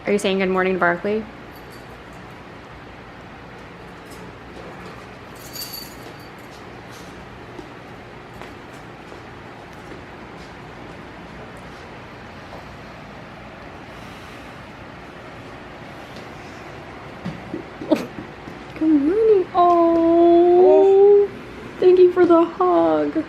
Are you saying good morning to Barkley? Good morning. Oh, thank you for the hug.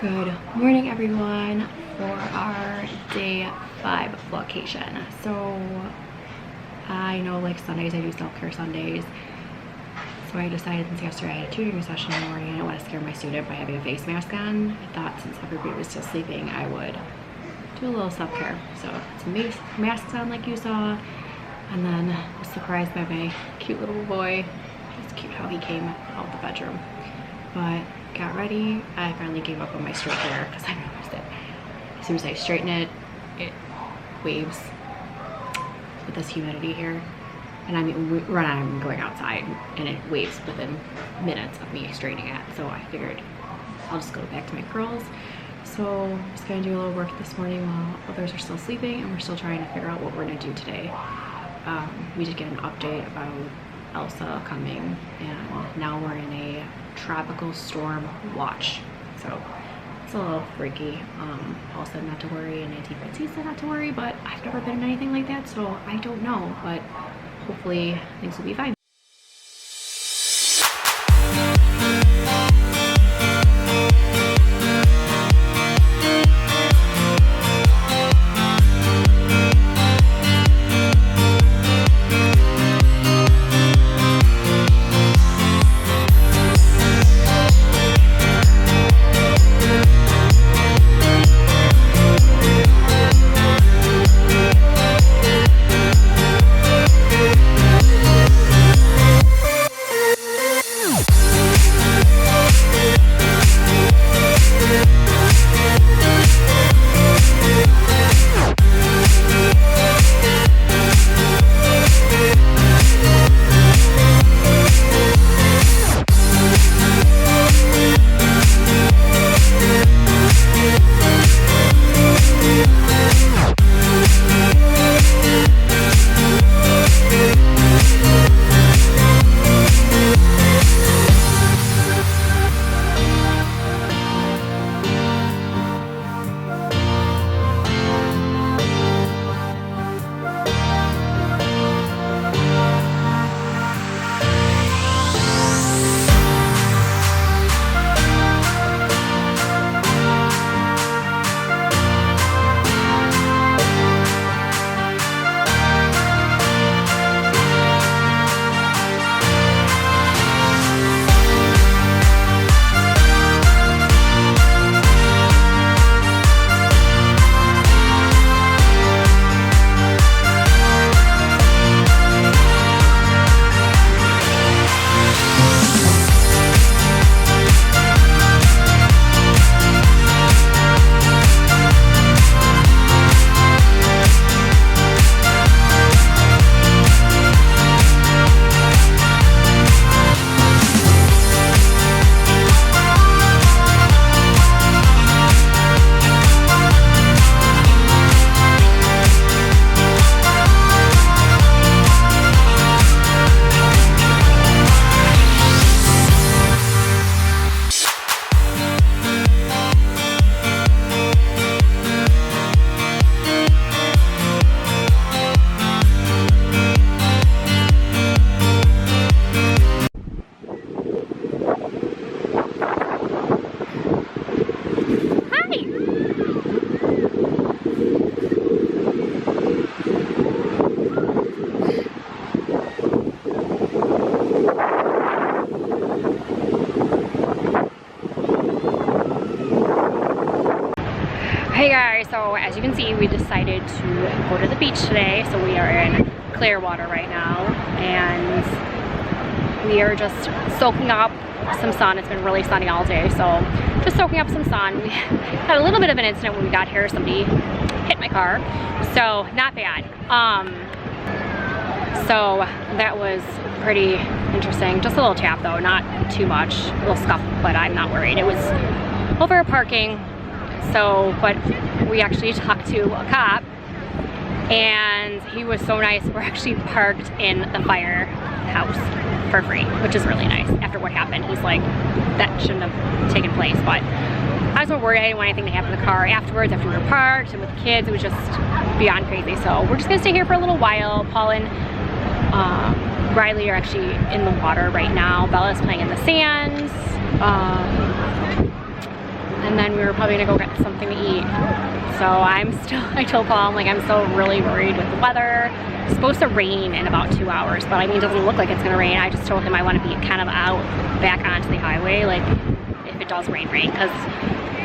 Good morning, everyone, for our day 5 vlogcation. So I know, like, Sundays I do self-care Sundays, so I decided since yesterday I had a tutoring session in the morning, I didn't want to scare my student by having a face mask on. I thought since everybody was still sleeping I would do a little self-care. So some masks on like you saw, and then was surprised by my cute little boy. It's cute how he came out of the bedroom. But got ready. I finally gave up on my straight hair because I noticed it. As soon as I straighten it, it waves with this humidity here. And I mean, I'm going outside and it waves within minutes of me straightening it. So I figured I'll just go back to my curls. So I'm just gonna do a little work this morning while others are still sleeping, and we're still trying to figure out what we're gonna do today. We did get an update about Elsa coming, and now we're in a tropical storm watch, so it's a little freaky. Paul said not to worry, and Auntie Francie said not to worry, but I've never been in anything like that, so I don't know, but hopefully things will be fine. as you can see, we decided to go to the beach today. So we are in Clearwater right now, and we are just soaking up some sun. It's been really sunny all day, so just soaking up some sun. We had a little bit of an incident when we got here. Somebody hit my car, so not bad. So that was pretty interesting. Just a little tap though, not too much, a little scuff, but I'm not worried. It was over parking, so, but we actually talked to a cop, and he was so nice. We're actually parked in the firehouse for free, which is really nice. After what happened, he's like, that shouldn't have taken place, but I was more worried. I didn't want anything to happen to the car afterwards, after we were parked, and with the kids, it was just beyond crazy. So we're just gonna stay here for a little while. Paul and Riley are actually in the water right now. Bella's playing in the sands. And then we were probably gonna go get something to eat. So I told Paul, I'm like, I'm still really worried with the weather. It's supposed to rain in about 2 hours, but I mean, it doesn't look like it's gonna rain. I just told him I want to be kind of out back onto the highway, like if it does rain, because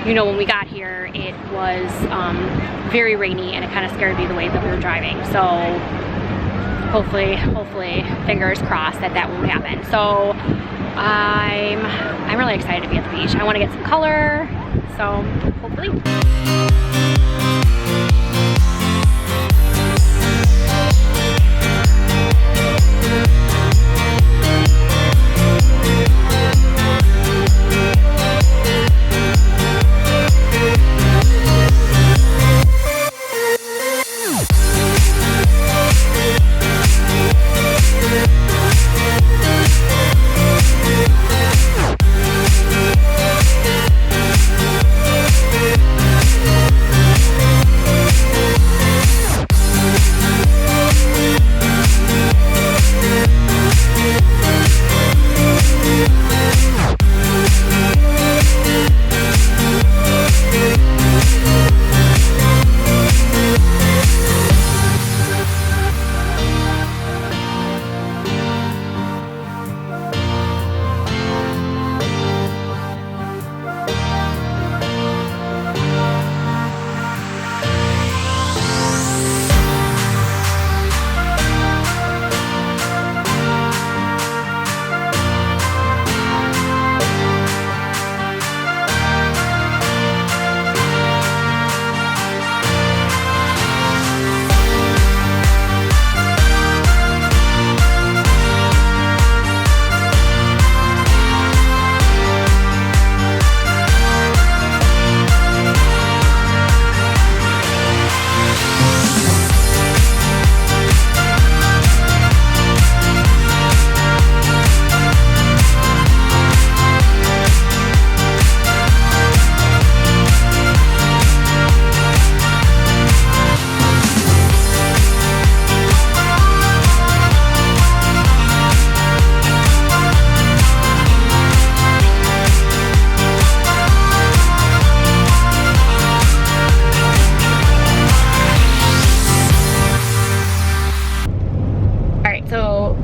you know, when we got here, it was very rainy, and it kind of scared me the way that we were driving. So hopefully, fingers crossed that won't happen. So I'm really excited to be at the beach. I want to get some color, so hopefully.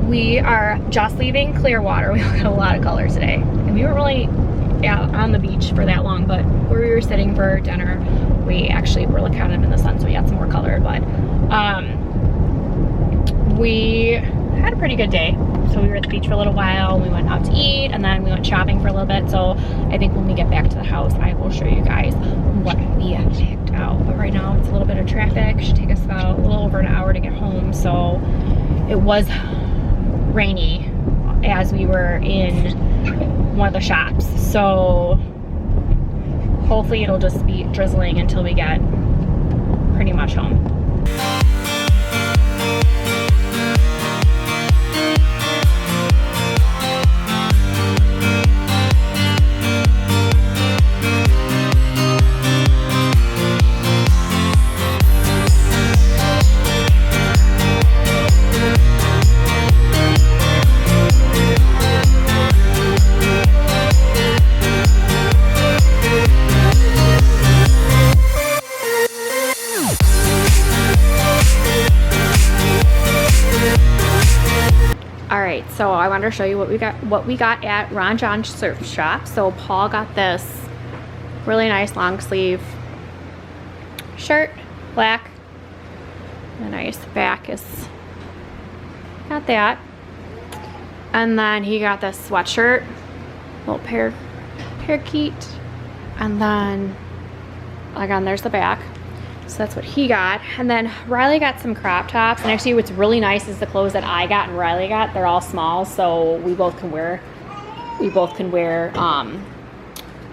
We are just leaving Clearwater. We got a lot of color today, and we weren't really out on the beach for that long, but where we were sitting for dinner, we actually were like kind of in the sun, so we got some more color. But we had a pretty good day. So we were at the beach for a little while, we went out to eat, and then we went shopping for a little bit. So I think when we get back to the house, I will show you guys what we picked out. But right now it's a little bit of traffic. It should take us about a little over an hour to get home. So it was rainy as we were in one of the shops. So hopefully it'll just be drizzling until we get pretty much home. So I wanted to show you what we got at Ron John's Surf Shop. So Paul got this really nice long sleeve shirt black. The nice back is got that. And then he got this sweatshirt, little parakeet. And then again, there's the back. So that's what he got. And then Riley got some crop tops. And actually what's really nice is the clothes that I got and Riley got, they're all small, so we both can wear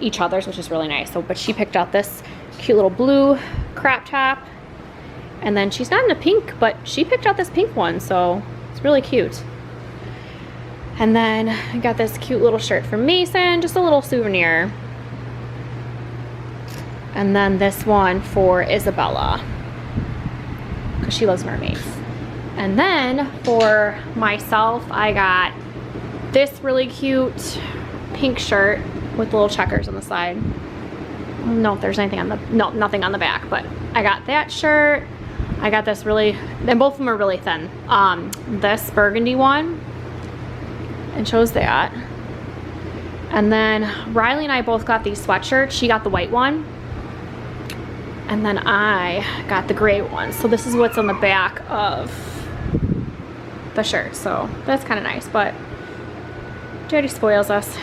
each other's, which is really nice. So, but she picked out this cute little blue crop top. And then she's not in a pink, but she picked out this pink one, so it's really cute. And then I got this cute little shirt from Mason, just a little souvenir. And then this one for Isabella, because she loves mermaids. And then for myself, I got this really cute pink shirt with little checkers on the side. I don't know if there's anything on the, no, nothing on the back, but I got that shirt. I got this really, and both of them are really thin. This burgundy one, and shows that. And then Riley and I both got these sweatshirts. She got the white one. And then I got the gray one. So this is what's on the back of the shirt. So that's kind of nice, but Daddy spoils us.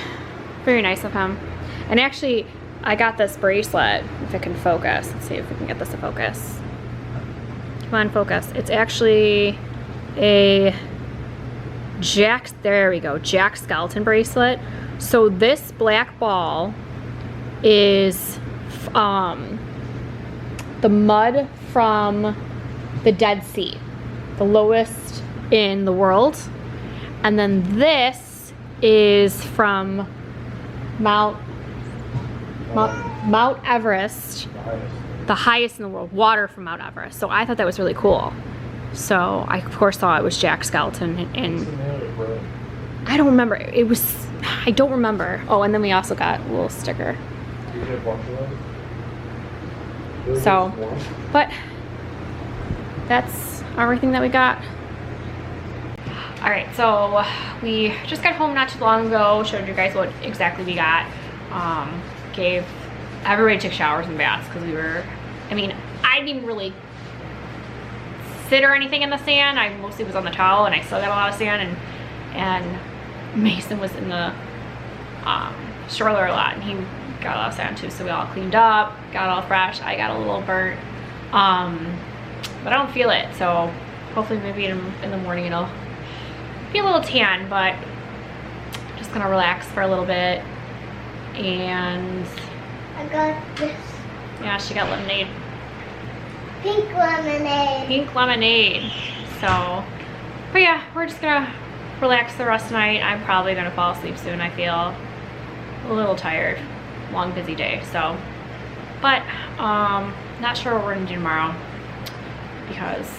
Very nice of him. And actually, I got this bracelet, if it can focus. Let's see if we can get this to focus. Come on, focus. It's actually a there we go, Jack skeleton bracelet. So this black ball is the mud from the Dead Sea, the lowest in the world. And then this is from Mount Everest, the highest in the world, water from Mount Everest. So I thought that was really cool. So I of course saw it was Jack skeleton, and I don't remember. It was, I don't remember. Oh, and then we also got a little sticker. So, but that's everything that we got. All right, so we just got home not too long ago, showed you guys what exactly we got. Everybody took showers and baths because we were, I mean, I didn't even really sit or anything in the sand. I mostly was on the towel, and I still got a lot of sand, and Mason was in the stroller a lot, and he got a lot of sand too, so we all cleaned up, got all fresh. I got a little burnt, but I don't feel it, so hopefully maybe in the morning it'll be a little tan, but just gonna relax for a little bit. And I got this. Yeah, she got lemonade. Pink lemonade. Pink lemonade. So, but yeah, we're just gonna relax the rest of the night. I'm probably gonna fall asleep soon. I feel a little tired. Long, busy day. So, but not sure what we're gonna do tomorrow because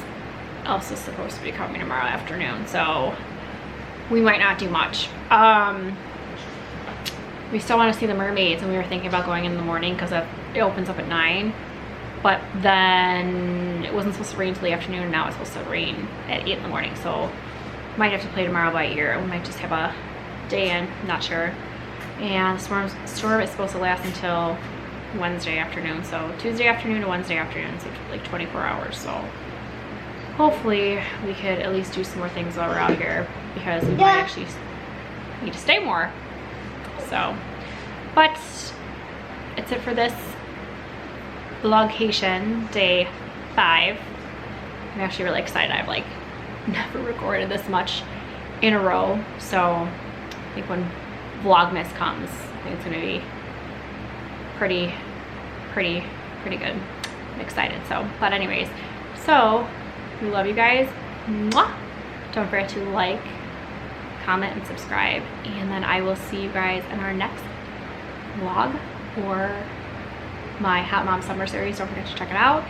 Elsa's supposed to be coming tomorrow afternoon. So we might not do much. We still want to see the mermaids, and we were thinking about going in the morning because it opens up at 9. But then it wasn't supposed to rain until the afternoon, and now it's supposed to rain at 8 in the morning. So might have to play tomorrow by ear. We might just have a day in, not sure. And the storm is supposed to last until Wednesday afternoon. So Tuesday afternoon to Wednesday afternoon, so like 24 hours. So hopefully we could at least do some more things while we're out here, because we might actually need to stay more. So, but it's it for this Vlogcation day 5. I'm actually really excited. I've like never recorded this much in a row, so I think when Vlogmas comes, I think it's gonna be pretty good. I'm excited. So, but anyways, so we love you guys. Mwah! Don't forget to like, comment, and subscribe, and then I will see you guys in our next vlog or my Hot Mom Summer series. Don't forget to check it out.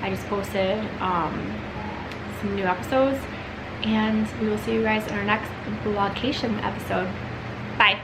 I just posted some new episodes, and we will see you guys in our next Vlogcation episode. Bye.